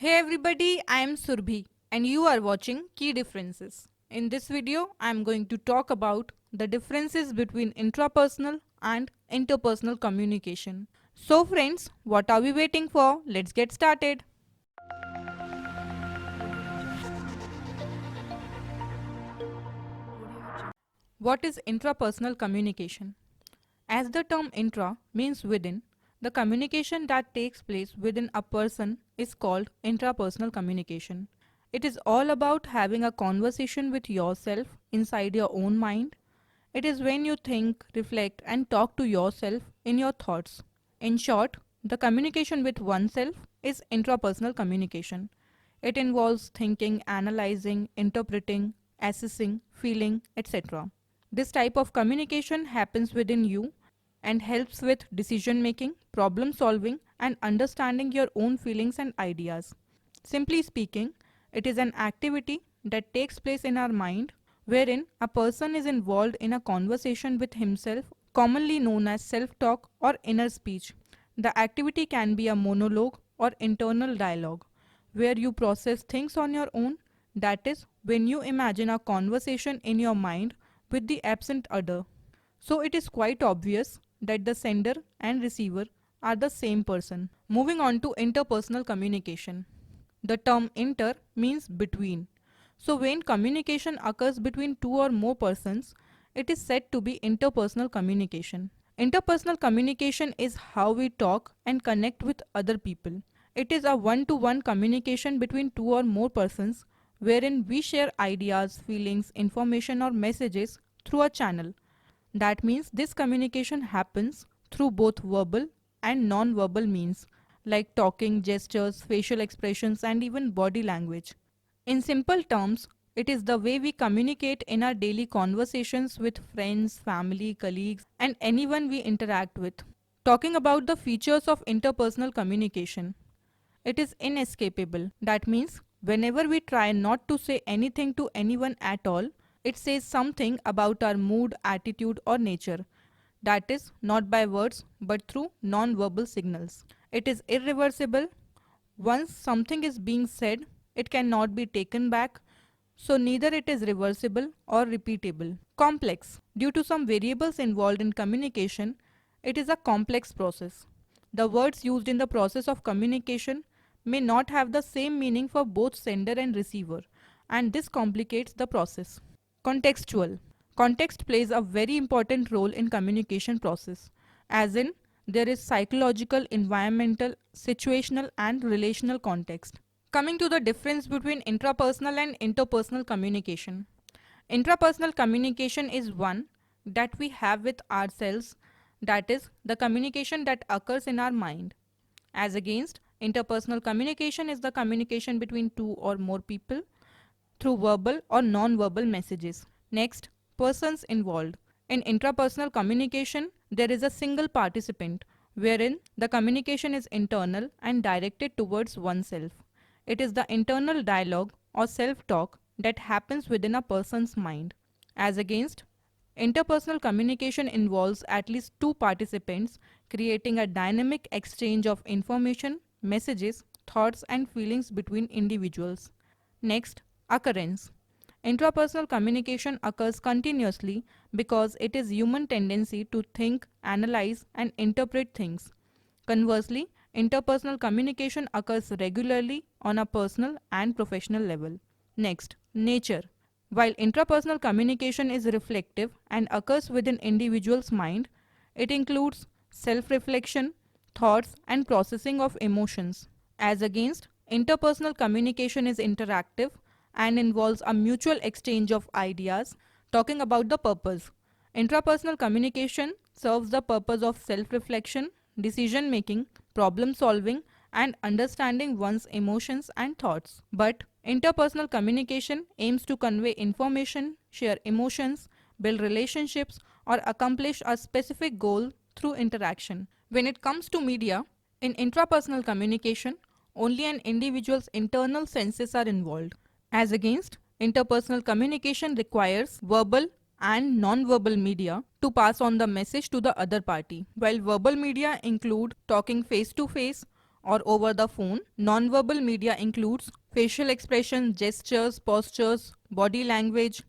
Hey everybody, I am Surbhi and you are watching Key Differences. In this video, I am going to talk about the differences between intrapersonal and interpersonal communication. So friends, what are we waiting for? Let's get started. What is intrapersonal communication? As the term intra means within, the communication that takes place within a person is called intrapersonal communication. It is all about having a conversation with yourself inside your own mind. It is when you think, reflect, and talk to yourself in your thoughts. In short, the communication with oneself is intrapersonal communication. It involves thinking, analyzing, interpreting, assessing, feeling, etc. This type of communication happens within you and helps with decision making, problem solving, and understanding your own feelings and ideas. Simply speaking, it is an activity that takes place in our mind wherein a person is involved in a conversation with himself, commonly known as self talk or inner speech. The activity can be a monologue or internal dialogue where you process things on your own. That is, when you imagine a conversation in your mind with the absent other. So it is quite obvious that the sender and receiver are the same person. Moving on to interpersonal communication. The term inter means between. So when communication occurs between two or more persons, it is said to be interpersonal communication. Interpersonal communication is how we talk and connect with other people. It is a one-to-one communication between two or more persons wherein we share ideas, feelings, information or messages through a channel. That means this communication happens through both verbal and non-verbal means like talking, gestures, facial expressions and even body language. In simple terms, it is the way we communicate in our daily conversations with friends, family, colleagues and anyone we interact with. Talking about the features of interpersonal communication. It is inescapable. That means whenever we try not to say anything to anyone at all, it says something about our mood, attitude or nature. That is not by words but through non-verbal signals. It is irreversible. Once something is being said, it cannot be taken back. So neither it is reversible or repeatable. Complex. Due to some variables involved in communication, it is a complex process. The words used in the process of communication may not have the same meaning for both sender and receiver, and this complicates the process. Contextual. Context plays a very important role in communication process, as in there is psychological, environmental, situational and relational context. Coming to the difference between intrapersonal and interpersonal communication. Intrapersonal communication is one that we have with ourselves, that is, the communication that occurs in our mind. As against, interpersonal communication is the communication between two or more people through verbal or non-verbal messages. Next, persons involved. In intrapersonal communication, there is a single participant, wherein the communication is internal and directed towards oneself. It is the internal dialogue or self-talk that happens within a person's mind. As against, interpersonal communication involves at least two participants creating a dynamic exchange of information, messages, thoughts and feelings between individuals. Next, occurrence. Intrapersonal communication occurs continuously because it is human tendency to think, analyze and interpret things. Conversely, interpersonal communication occurs regularly on a personal and professional level. Next, nature. While intrapersonal communication is reflective and occurs within individual's mind, it includes self-reflection, thoughts and processing of emotions. As against, interpersonal communication is interactive and involves a mutual exchange of ideas. Talking about the purpose. Intrapersonal communication serves the purpose of self-reflection, decision making, problem solving and understanding one's emotions and thoughts. But interpersonal communication aims to convey information, share emotions, build relationships or accomplish a specific goal through interaction. When it comes to media, in intrapersonal communication, only an individual's internal senses are involved. As against, interpersonal communication requires verbal and non-verbal media to pass on the message to the other party. While verbal media include talking face to face or over the phone. Non-verbal media includes facial expression, gestures, postures, body language,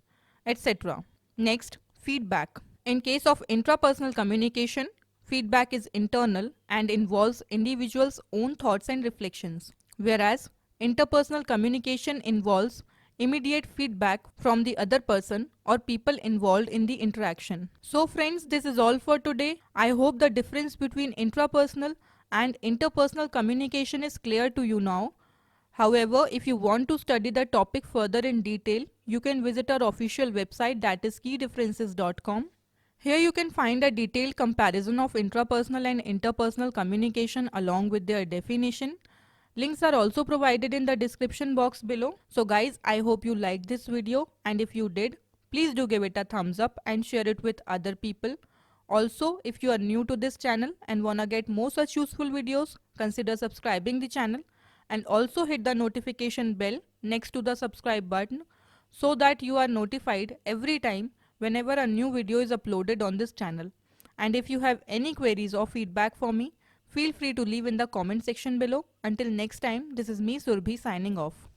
etc. Next, feedback. In case of intrapersonal communication, feedback is internal and involves individuals' own thoughts and reflections, whereas interpersonal communication involves immediate feedback from the other person or people involved in the interaction. So friends, this is all for today. I hope the difference between intrapersonal and interpersonal communication is clear to you now. However, if you want to study the topic further in detail, you can visit our official website, that is keydifferences.com. Here you can find a detailed comparison of intrapersonal and interpersonal communication along with their definition. Links are also provided in the description box below. So guys, I hope you liked this video, and if you did, please do give it a thumbs up and share it with other people. Also, if you are new to this channel and wanna get more such useful videos, consider subscribing the channel and also hit the notification bell next to the subscribe button so that you are notified every time whenever a new video is uploaded on this channel. And if you have any queries or feedback for me, feel free to leave in the comment section below. Until next time, this is me Surbhi signing off.